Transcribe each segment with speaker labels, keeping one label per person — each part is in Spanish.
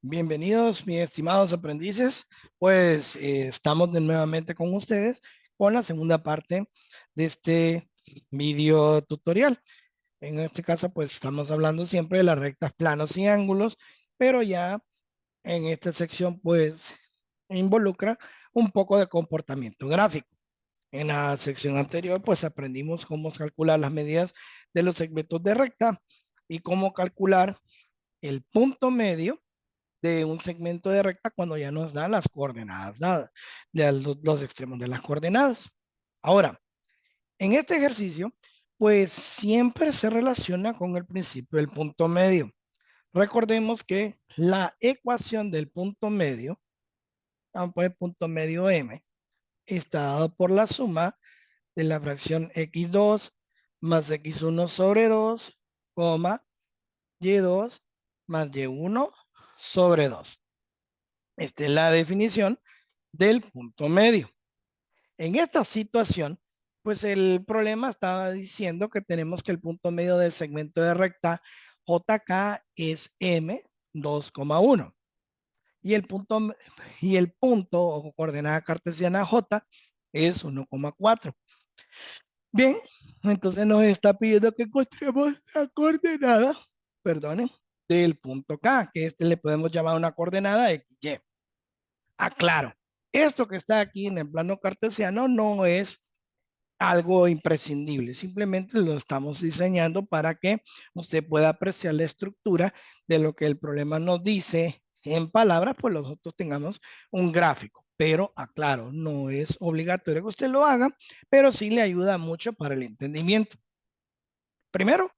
Speaker 1: Bienvenidos, mis estimados aprendices. Pues estamos nuevamente con ustedes con la segunda parte de este video tutorial. En este caso, pues estamos hablando siempre de las rectas, planos y ángulos, pero ya en esta sección, pues involucra un poco de comportamiento gráfico. En la sección anterior, pues aprendimos cómo calcular las medidas de los segmentos de recta y cómo calcular el punto medio de un segmento de recta cuando ya nos dan las coordenadas dadas, ya los extremos de las coordenadas. Ahora, en este ejercicio, pues siempre se relaciona con el principio del punto medio. Recordemos que la ecuación del punto medio, vamos a poner punto medio m, está dado por la suma de la fracción x2 más x1 sobre 2, coma, y2 más y1 sobre 2. Esta es la definición del punto medio. En esta situación, pues el problema estaba diciendo que tenemos que el punto medio del segmento de recta JK es M 2,1 y el punto o coordenada cartesiana J es 1,4. Bien, entonces nos está pidiendo que encontremos la coordenada, perdonen, del punto K, que este le podemos llamar una coordenada XY. Aclaro, esto que está aquí en el plano cartesiano no es algo imprescindible, simplemente lo estamos diseñando para que usted pueda apreciar la estructura de lo que el problema nos dice en palabras, pues nosotros tengamos un gráfico. Pero aclaro, no es obligatorio que usted lo haga, pero sí le ayuda mucho para el entendimiento. Primero,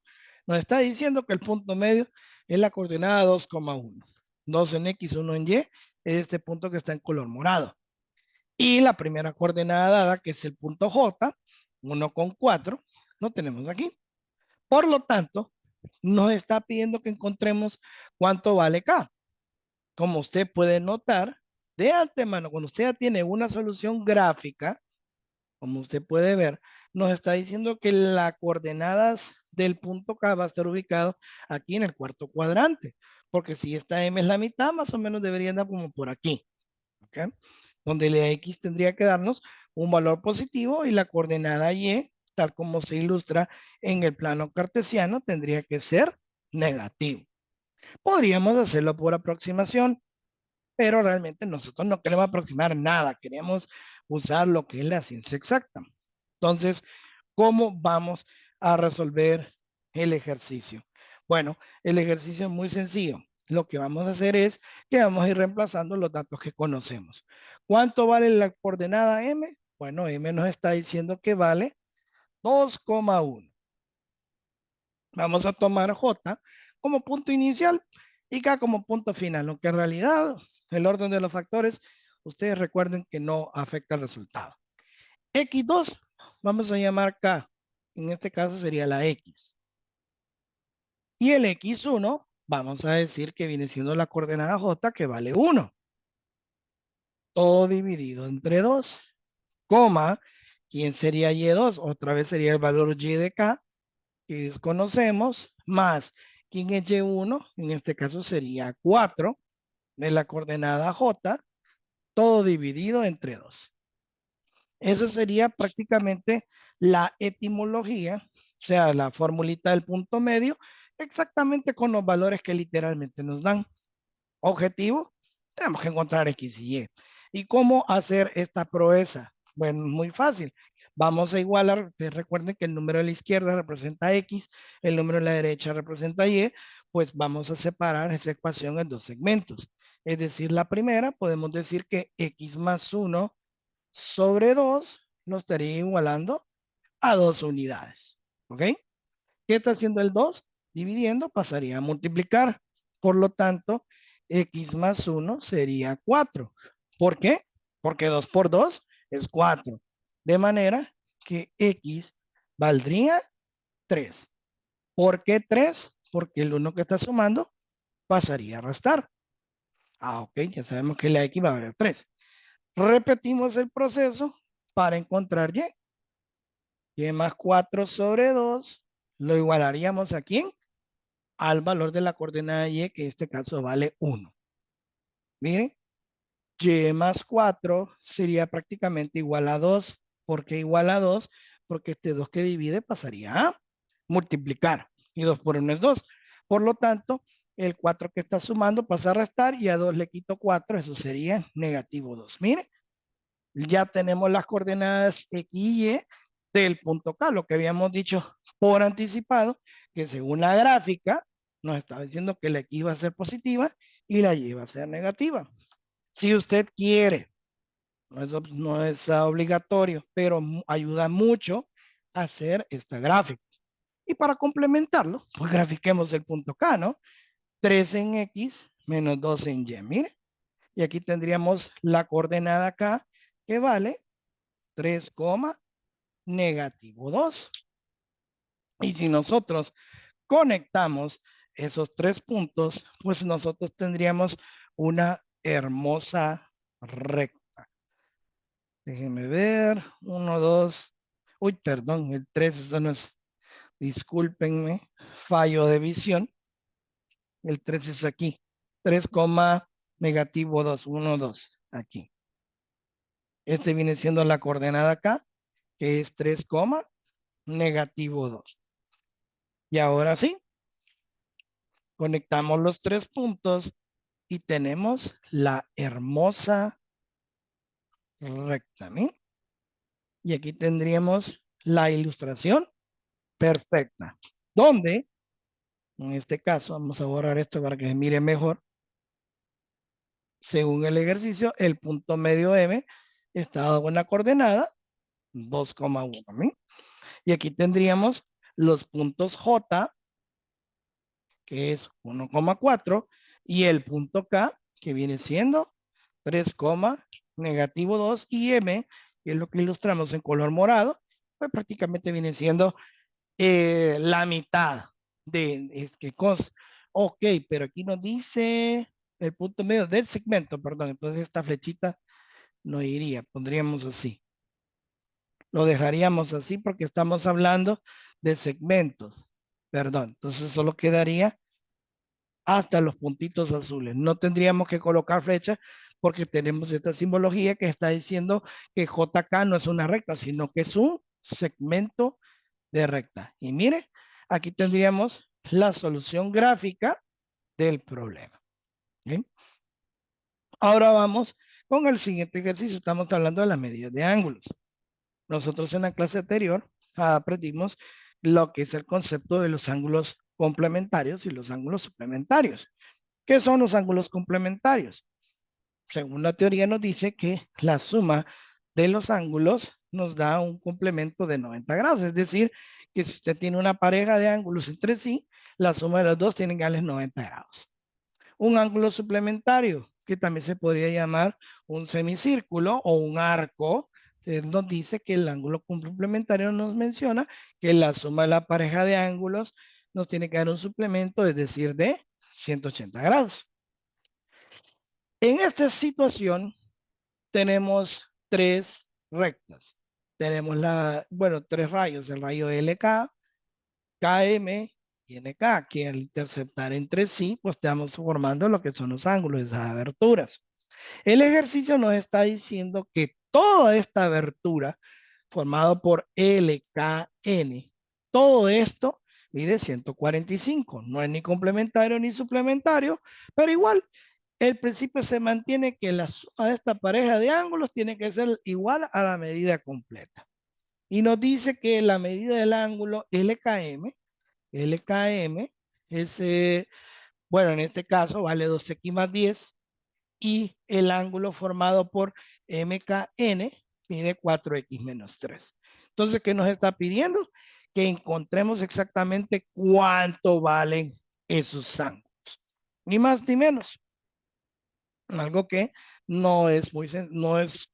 Speaker 1: nos está diciendo que el punto medio es la coordenada 2,1. 2 en X, 1 en Y, es este punto que está en color morado. Y la primera coordenada dada, que es el punto J, 1,4, lo tenemos aquí. Por lo tanto, nos está pidiendo que encontremos cuánto vale K. Como usted puede notar, de antemano, cuando usted ya tiene una solución gráfica, como usted puede ver, nos está diciendo que las coordenadas del punto K va a estar ubicado aquí en el cuarto cuadrante, porque si esta M es la mitad, más o menos debería andar como por aquí. ¿Okay? Donde la X tendría que darnos un valor positivo y la coordenada Y, tal como se ilustra en el plano cartesiano, tendría que ser negativo. Podríamos hacerlo por aproximación, pero realmente nosotros no queremos aproximar nada, queremos usar lo que es la ciencia exacta. Entonces, ¿cómo vamos a resolver el ejercicio? Bueno, el ejercicio es muy sencillo. Lo que vamos a hacer es que vamos a ir reemplazando los datos que conocemos. ¿Cuánto vale la coordenada M? Bueno, M nos está diciendo que vale 2,1. Vamos a tomar J como punto inicial y K como punto final, aunque en realidad el orden de los factores, ustedes recuerden que no afecta el resultado. X2, vamos a llamar K, en este caso sería la X. Y el X1, vamos a decir que viene siendo la coordenada J que vale 1. Todo dividido entre 2, coma, ¿quién sería Y2? Otra vez sería el valor Y de K, que desconocemos, más, ¿quién es Y1? En este caso sería 4 de la coordenada J, todo dividido entre 2. Eso sería prácticamente la etimología, o sea, la formulita del punto medio, exactamente con los valores que literalmente nos dan. Objetivo, tenemos que encontrar X y Y. ¿Y cómo hacer esta proeza? Bueno, muy fácil. Vamos a igualar, ustedes recuerden que el número de la izquierda representa X, el número de la derecha representa Y, pues vamos a separar esa ecuación en dos segmentos. Es decir, la primera, podemos decir que X más 1 sobre 2 nos estaría igualando a 2 unidades. ¿Ok? ¿Qué está haciendo el 2? Dividiendo, pasaría a multiplicar. Por lo tanto, X más 1 sería 4. ¿Por qué? Porque 2 por 2 es 4. De manera que X valdría 3. ¿Por qué 3? Porque el 1 que está sumando pasaría a restar. Ok, ya sabemos que la X va a valer 3. Repetimos el proceso para encontrar Y. Y más 4 sobre 2 lo igualaríamos a ¿quién? Al valor de la coordenada Y, que en este caso vale 1. Miren, y más 4 sería prácticamente igual a 2. ¿Por qué igual a 2? Porque este 2 que divide pasaría a multiplicar. Y 2 por 1 es 2. Por lo tanto, el 4 que está sumando pasa a restar y a 2 le quito 4. Eso sería negativo 2. Miren, ya tenemos las coordenadas X y Y del punto K, lo que habíamos dicho por anticipado, que según la gráfica nos estaba diciendo que la X iba a ser positiva y la Y iba a ser negativa. Si usted quiere, no es obligatorio, pero ayuda mucho a hacer esta gráfica. Y para complementarlo, pues grafiquemos el punto K, ¿no? 3 en X menos 2 en Y, mire. Y aquí tendríamos la coordenada K que vale 3, negativo 2. Y si nosotros conectamos esos 3 puntos, pues nosotros tendríamos una hermosa recta. Déjenme ver. 1, 2. Uy, perdón, el 3, eso no es. Discúlpenme, fallo de visión. El 3 es aquí. 3, negativo 2. 1, 2. Aquí. Este viene siendo la coordenada acá, que es 3, negativo 2. Y ahora sí, conectamos los 3 puntos y tenemos la hermosa recta. ¿Sí? Y aquí tendríamos la ilustración perfecta, donde, en este caso, vamos a borrar esto para que se mire mejor. Según el ejercicio, el punto medio M está dado en la coordenada 2,1. Y aquí tendríamos los puntos J, que es 1,4, y el punto K, que viene siendo 3, negativo 2, y M, que es lo que ilustramos en color morado, pues prácticamente viene siendo la mitad de este cos. Ok, pero aquí nos dice el punto medio del segmento, perdón, entonces esta flechita no iría, pondríamos así. Lo dejaríamos así porque estamos hablando de segmentos, perdón, entonces solo quedaría hasta los puntitos azules. No tendríamos que colocar flechas porque tenemos esta simbología que está diciendo que JK no es una recta, sino que es un segmento de recta. Y mire, aquí tendríamos la solución gráfica del problema. ¿Bien? Ahora vamos con el siguiente ejercicio. Estamos hablando de las medidas de ángulos. Nosotros en la clase anterior aprendimos lo que es el concepto de los ángulos complementarios y los ángulos suplementarios. ¿Qué son los ángulos complementarios? Según la teoría nos dice que la suma de los ángulos nos da un complemento de 90 grados. Es decir, que si usted tiene una pareja de ángulos entre sí, la suma de los dos tiene que darles 90 grados. Un ángulo suplementario, que también se podría llamar un semicírculo o un arco, nos dice que el ángulo complementario nos menciona que la suma de la pareja de ángulos nos tiene que dar un suplemento, es decir, de 180 grados. En esta situación tenemos tres rectas. Tenemos tres rayos, el rayo LK, KM y NK, que al interceptar entre sí, pues estamos formando lo que son los ángulos de esas aberturas. El ejercicio nos está diciendo que toda esta abertura formado por LKN, todo esto mide 145. No es ni complementario ni suplementario, pero igual el principio se mantiene que la suma de esta pareja de ángulos tiene que ser igual a la medida completa. Y nos dice que la medida del ángulo LKM es, bueno, en este caso vale 2x más 10 y el ángulo formado por MKN mide 4x menos 3. Entonces, ¿qué nos está pidiendo? Que encontremos exactamente cuánto valen esos ángulos. Ni más ni menos. Algo que no es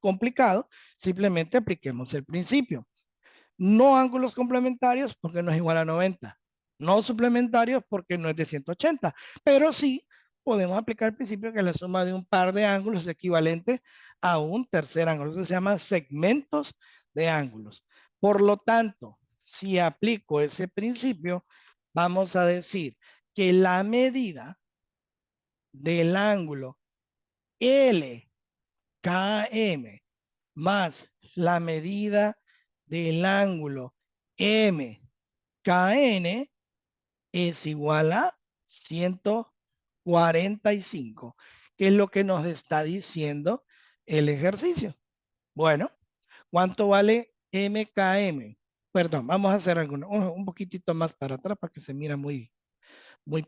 Speaker 1: complicado, simplemente apliquemos el principio. No ángulos complementarios porque no es igual a 90. No suplementarios porque no es de 180. Pero sí podemos aplicar el principio que la suma de un par de ángulos es equivalente a un tercer ángulo. Eso se llama segmentos de ángulos. Por lo tanto, si aplico ese principio, vamos a decir que la medida del ángulo LKM más la medida del ángulo MKN es igual a 145, que es lo que nos está diciendo el ejercicio. Bueno, ¿cuánto vale MKM? Perdón, vamos a hacer alguno, un poquitito más para atrás para que se mira muy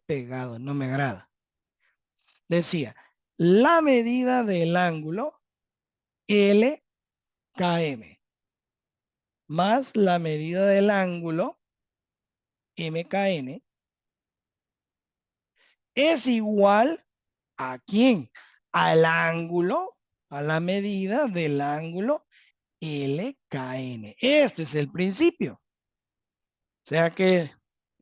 Speaker 1: pegado, no me agrada. Decía, la medida del ángulo LKM más la medida del ángulo MKN es igual a quién? Al ángulo, a la medida del ángulo LKN. Este es el principio. O sea que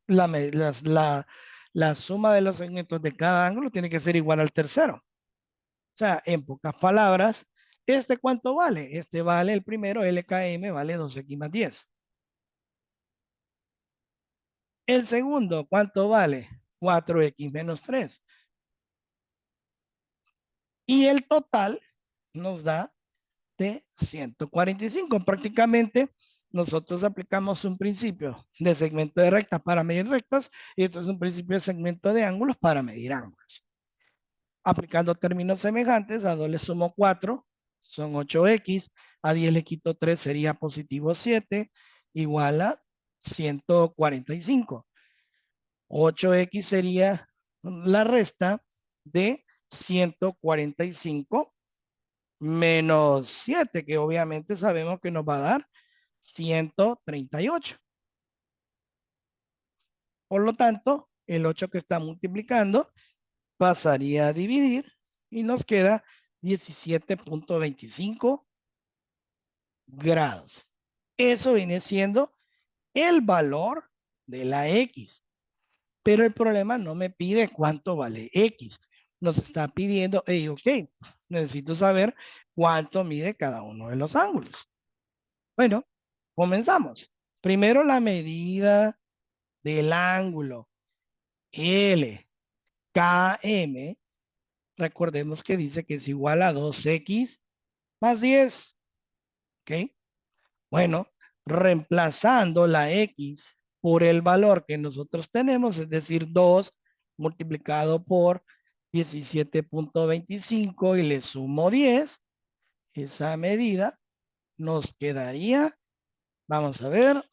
Speaker 1: la, la suma de los segmentos de cada ángulo tiene que ser igual al tercero. O sea, en pocas palabras, ¿este cuánto vale? Este vale, el primero, LKM, vale 2x más 10. El segundo, ¿cuánto vale? 4x menos 3. Y el total nos da de 145. Prácticamente nosotros aplicamos un principio de segmento de rectas para medir rectas y este es un principio de segmento de ángulos para medir ángulos. Aplicando términos semejantes, a 2 le sumo 4, son 8x, a 10 le quito 3, sería positivo 7, igual a 145. 8x sería la resta de 145 menos 7, que obviamente sabemos que nos va a dar 138. Por lo tanto, el 8 que está multiplicando pasaría a dividir y nos queda 17.25 grados. Eso viene siendo el valor de la X. Pero el problema no me pide cuánto vale X. Nos está pidiendo, hey, ok, necesito saber cuánto mide cada uno de los ángulos. Bueno, comenzamos. Primero la medida del ángulo LKM. Recordemos que dice que es igual a 2x más 10. ¿Ok? Bueno, reemplazando la x por el valor que nosotros tenemos, es decir, 2 multiplicado por 17.25 y le sumo 10, esa medida nos quedaría, vamos a ver,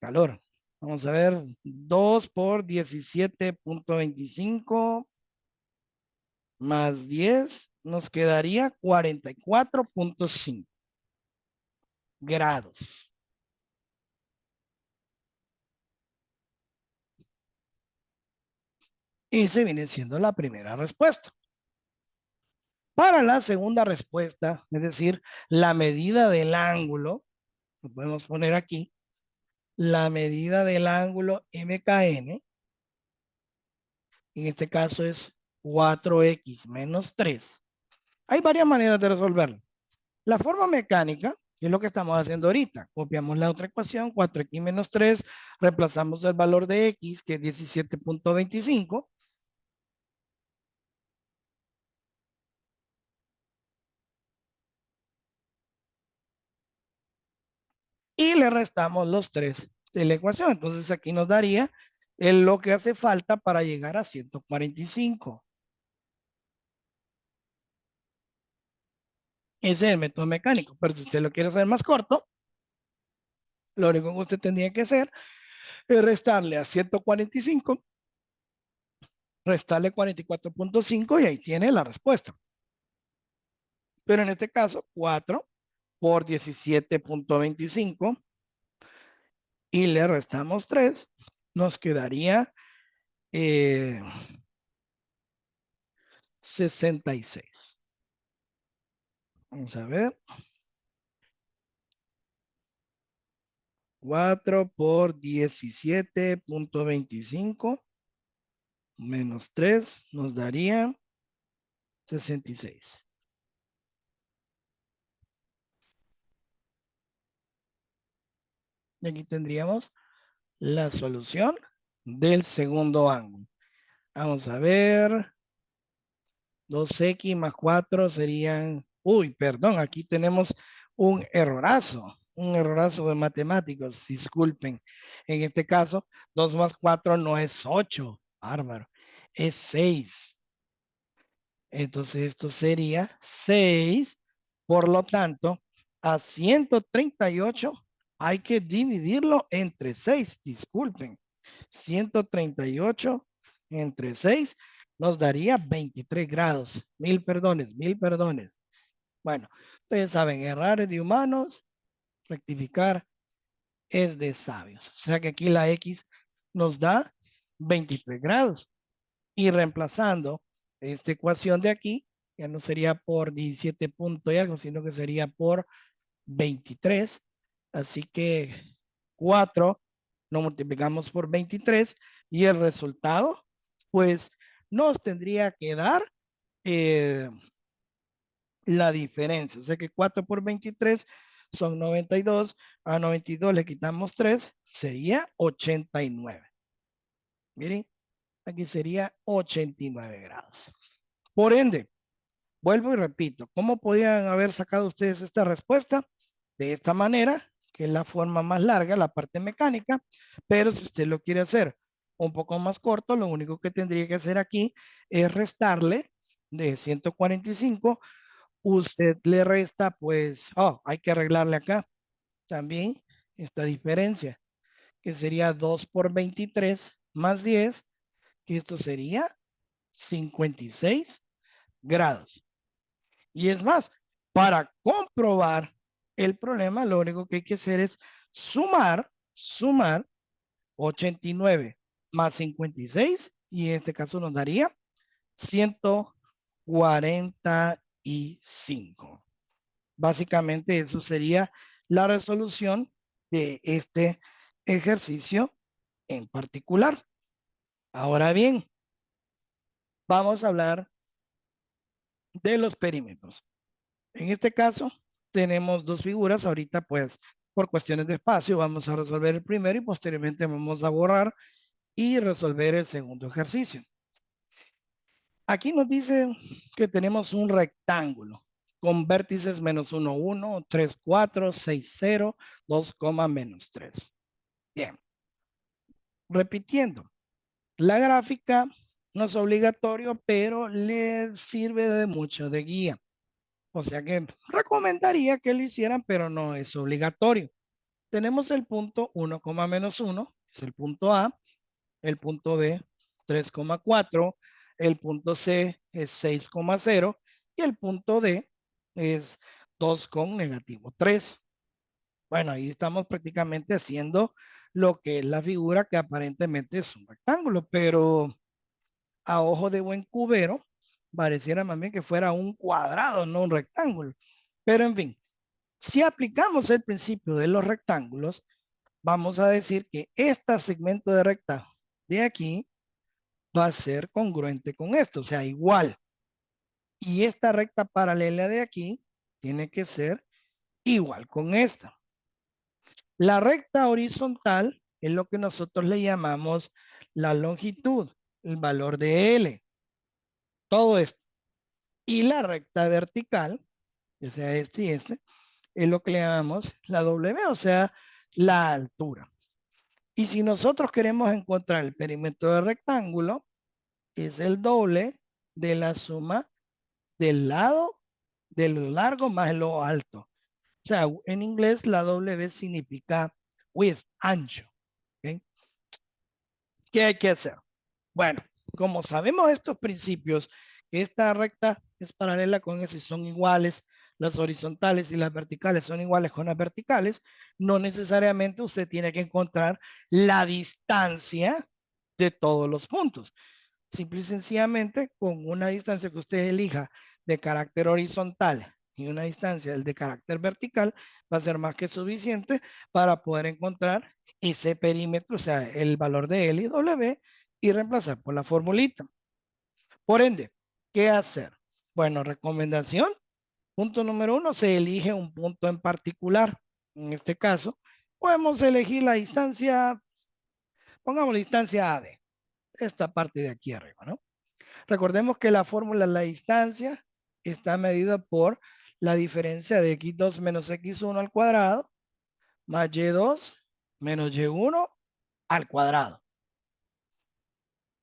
Speaker 1: calor. Vamos a ver, 2 por 17.25 más 10 nos quedaría 44.5 grados. Ese viene siendo la primera respuesta. Para la segunda respuesta, es decir, la medida del ángulo, lo podemos poner aquí, la medida del ángulo MKN, en este caso es 4x menos 3. Hay varias maneras de resolverlo. La forma mecánica, que es lo que estamos haciendo ahorita, copiamos la otra ecuación, 4x menos 3, reemplazamos el valor de x, que es 17.25, y le restamos los 3 de la ecuación. Entonces aquí nos daría lo que hace falta para llegar a 145. Ese es el método mecánico, pero si usted lo quiere hacer más corto, lo único que usted tendría que hacer es restarle a 145, restarle 44.5 y ahí tiene la respuesta. Pero en este caso, 4 por 17.25 y le restamos 3, nos quedaría 66. Vamos a ver. 4 por 17.25 menos 3 nos daría 66. Y aquí tendríamos la solución del segundo ángulo. Vamos a ver. 2x más 4 serían, uy, perdón, aquí tenemos un errorazo de matemáticos, disculpen. En este caso, 2 más 4 no es 8, bárbaro, es 6. Entonces esto sería 6. Por lo tanto, a 138 hay que dividirlo entre 6, disculpen. 138 entre 6 nos daría 23 grados. Mil perdones, mil perdones. Bueno, ustedes saben, errar es de humanos, rectificar es de sabios. O sea que aquí la X nos da 23 grados. Y reemplazando esta ecuación de aquí, ya no sería por 17 punto y algo, sino que sería por 23. Así que 4 lo multiplicamos por 23 y el resultado, pues nos tendría que dar eh, la diferencia. O sea que 4 por 23 son 92. A 92 le quitamos 3, sería 89. Miren, aquí sería 89 grados. Por ende, vuelvo y repito, ¿cómo podían haber sacado ustedes esta respuesta? De esta manera, que es la forma más larga, la parte mecánica, pero si usted lo quiere hacer un poco más corto, lo único que tendría que hacer aquí es restarle de 145, usted le resta, pues, oh, hay que arreglarle acá también esta diferencia, que sería 2 por 23 más 10, que esto sería 56 grados. Y es más, para comprobar el problema, lo único que hay que hacer es sumar 89 más 56 y en este caso nos daría 145. Básicamente eso sería la resolución de este ejercicio en particular. Ahora bien, vamos a hablar de los perímetros. En este caso, tenemos dos figuras. Ahorita, pues, por cuestiones de espacio, vamos a resolver el primero y posteriormente vamos a borrar y resolver el segundo ejercicio. Aquí nos dice que tenemos un rectángulo con vértices menos 1, 1, 3, 4, 6, 0, 2, menos 3. Bien, repitiendo, la gráfica no es obligatorio, pero le sirve de mucho de guía. O sea que recomendaría que lo hicieran, pero no es obligatorio. Tenemos el punto 1, menos 1, es el punto A, el punto B 3,4, el punto C es 6,0 y el punto D es 2 con negativo 3. Bueno, ahí estamos prácticamente haciendo lo que es la figura que aparentemente es un rectángulo, pero a ojo de buen cubero pareciera más bien que fuera un cuadrado, no un rectángulo. Pero en fin, si aplicamos el principio de los rectángulos, vamos a decir que este segmento de recta de aquí va a ser congruente con esto, o sea, igual. Y esta recta paralela de aquí tiene que ser igual con esta. La recta horizontal es lo que nosotros le llamamos la longitud, el valor de L. Todo esto. Y la recta vertical, o sea, este y este, es lo que le llamamos la W, o sea, la altura. Y si nosotros queremos encontrar el perímetro del rectángulo, es el doble de la suma del lado de lo largo más lo alto. O sea, en inglés la W significa width, ancho. ¿Okay? ¿Qué hay que hacer? Bueno, como sabemos estos principios, que esta recta es paralela con eso y son iguales, las horizontales y las verticales son iguales con las verticales, no necesariamente usted tiene que encontrar la distancia de todos los puntos. Simple y sencillamente, con una distancia que usted elija de carácter horizontal y una distancia de carácter vertical, va a ser más que suficiente para poder encontrar ese perímetro, o sea, el valor de L y W, y reemplazar por la formulita. Por ende, ¿qué hacer? Bueno, recomendación. Punto número 1, se elige un punto en particular. En este caso, podemos elegir la distancia, pongamos la distancia AD, esta parte de aquí arriba, ¿no? Recordemos que la fórmula de la distancia está medida por la diferencia de x2 menos x1 al cuadrado más y2 menos y1 al cuadrado.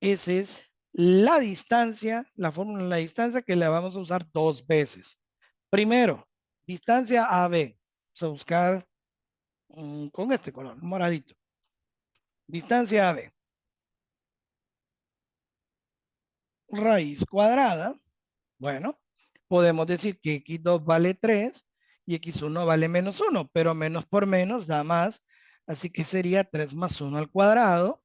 Speaker 1: Esa es la distancia, la fórmula de la distancia que la vamos a usar dos veces. Primero, distancia AB. Vamos a buscar con este color, moradito. Distancia AB. Raíz cuadrada. Bueno, podemos decir que x2 vale 3 y x1 vale menos 1, pero menos por menos da más. Así que sería 3 más 1 al cuadrado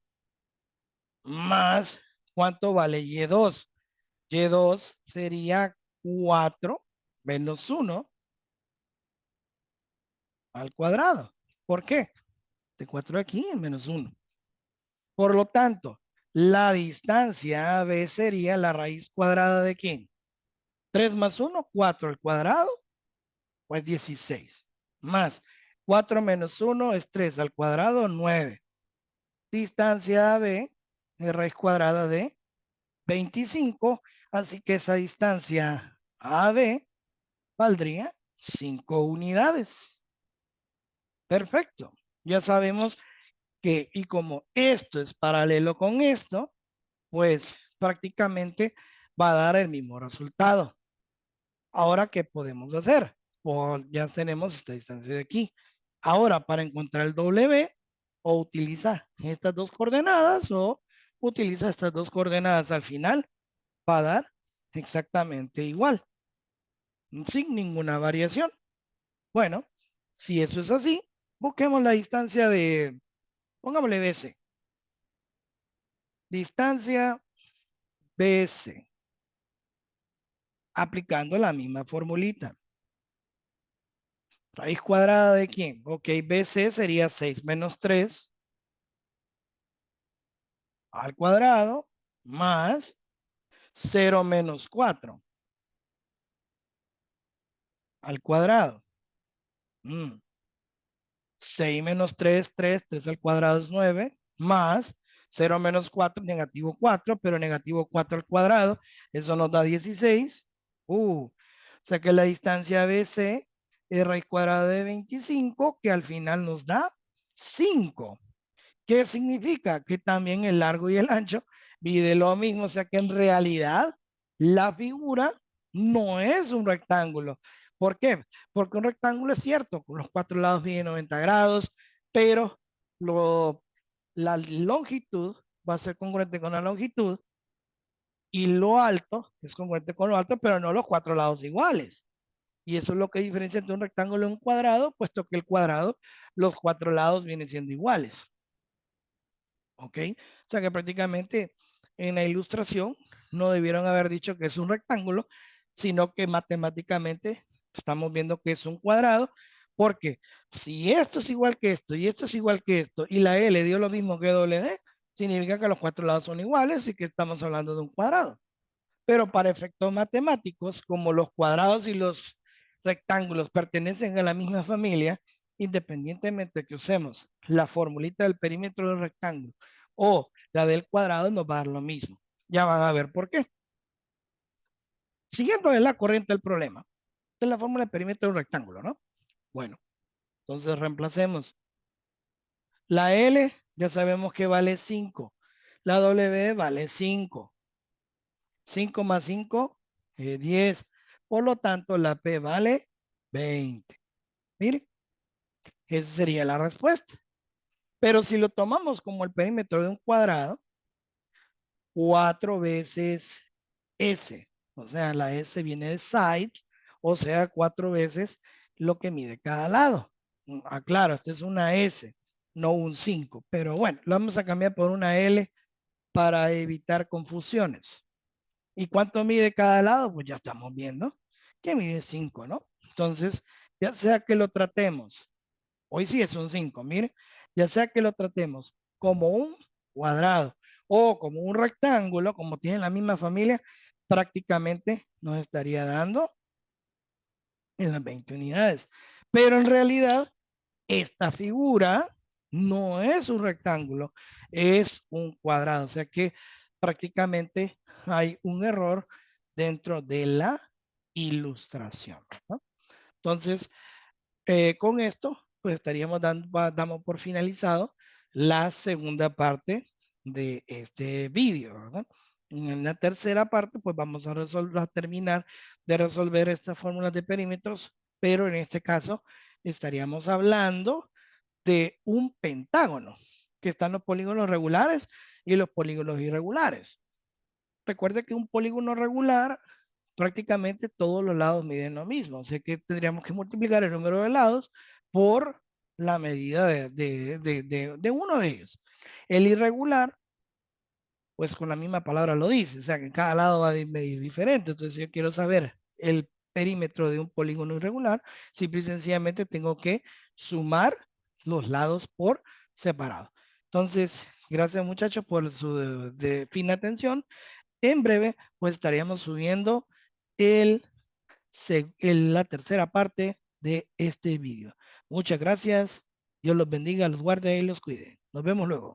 Speaker 1: más, ¿cuánto vale y2? Y2 sería 4 menos 1 al cuadrado. ¿Por qué? De 4 aquí en menos 1. Por lo tanto, la distancia AB sería la raíz cuadrada de ¿quién? 3 más 1, 4 al cuadrado, pues 16. Más 4 menos 1 es 3 al cuadrado, 9. Distancia AB es raíz cuadrada de 25, así que esa distancia AB valdría 5 unidades. Perfecto. Ya sabemos que, y como esto es paralelo con esto, pues prácticamente va a dar el mismo resultado. Ahora, ¿qué podemos hacer? Pues ya tenemos esta distancia de aquí. Ahora, para encontrar el W, o utiliza estas dos coordenadas o utiliza estas dos coordenadas al final, va a dar exactamente igual, sin ninguna variación. Bueno, si eso es así, busquemos la distancia de, pongámosle BC. Distancia BC, aplicando la misma formulita. Raíz cuadrada de quién? Ok, BC sería 6 menos 3 al cuadrado más 0 menos 4 al cuadrado. 6 menos 3, 3, 3 al cuadrado es 9, más 0 menos 4, negativo 4, pero negativo 4 al cuadrado, eso nos da 16. O sea que la distancia BC es raíz cuadrada de 25, que al final nos da 5. ¿Qué significa? Que también el largo y el ancho mide lo mismo, o sea que en realidad la figura no es un rectángulo. ¿Por qué? Porque un rectángulo es cierto, con los cuatro lados mide 90 grados, pero lo, la longitud va a ser congruente con la longitud y lo alto es congruente con lo alto, pero no los cuatro lados iguales. Y eso es lo que diferencia entre un rectángulo y un cuadrado, puesto que el cuadrado, los cuatro lados vienen siendo iguales. ¿Ok? O sea que prácticamente en la ilustración no debieron haber dicho que es un rectángulo, sino que matemáticamente estamos viendo que es un cuadrado, porque si esto es igual que esto y esto es igual que esto y la L dio lo mismo que WD, significa que los cuatro lados son iguales y que estamos hablando de un cuadrado. Pero para efectos matemáticos, como los cuadrados y los rectángulos pertenecen a la misma familia, independientemente de que usemos la formulita del perímetro del rectángulo o la del cuadrado, nos va a dar lo mismo. Ya van a ver por qué. Siguiendo de la corriente del problema, esta es la fórmula del perímetro del rectángulo, ¿no? Bueno, entonces reemplacemos. La L ya sabemos que vale 5. La W vale 5. 5 más 5 es 10. Por lo tanto, la P vale 20. Mire, esa sería la respuesta. Pero si lo tomamos como el perímetro de un cuadrado, 4 veces S. O sea, la S viene de side, o sea, 4 veces lo que mide cada lado. Claro, esta es una S, no un 5. Pero bueno, lo vamos a cambiar por una L para evitar confusiones. ¿Y cuánto mide cada lado? Pues ya estamos viendo que mide 5, ¿no? Entonces, ya sea que lo tratemos, hoy sí es un 5, mire, ya sea que lo tratemos como un cuadrado o como un rectángulo, como tiene la misma familia, prácticamente nos estaría dando en las 20 unidades. Pero en realidad, esta figura no es un rectángulo, es un cuadrado. O sea que prácticamente hay un error dentro de la ilustración, ¿no? Entonces, con esto, pues estaríamos damos por finalizado la segunda parte de este vídeo, ¿verdad? En la tercera parte, pues vamos a a terminar de resolver estas fórmulas de perímetros, pero en este caso estaríamos hablando de un pentágono, que están los polígonos regulares y los polígonos irregulares. Recuerde que un polígono regular, prácticamente todos los lados miden lo mismo. O sea que tendríamos que multiplicar el número de lados por la medida de uno de ellos. El irregular, pues con la misma palabra lo dice, o sea que cada lado va a medir diferente. Entonces, si yo quiero saber el perímetro de un polígono irregular, simple y sencillamente tengo que sumar los lados por separado. Entonces, gracias muchachos por su fina atención. En breve, pues estaríamos subiendo el, la tercera parte de este vídeo. Muchas gracias. Dios los bendiga, los guarde y los cuide. Nos vemos luego.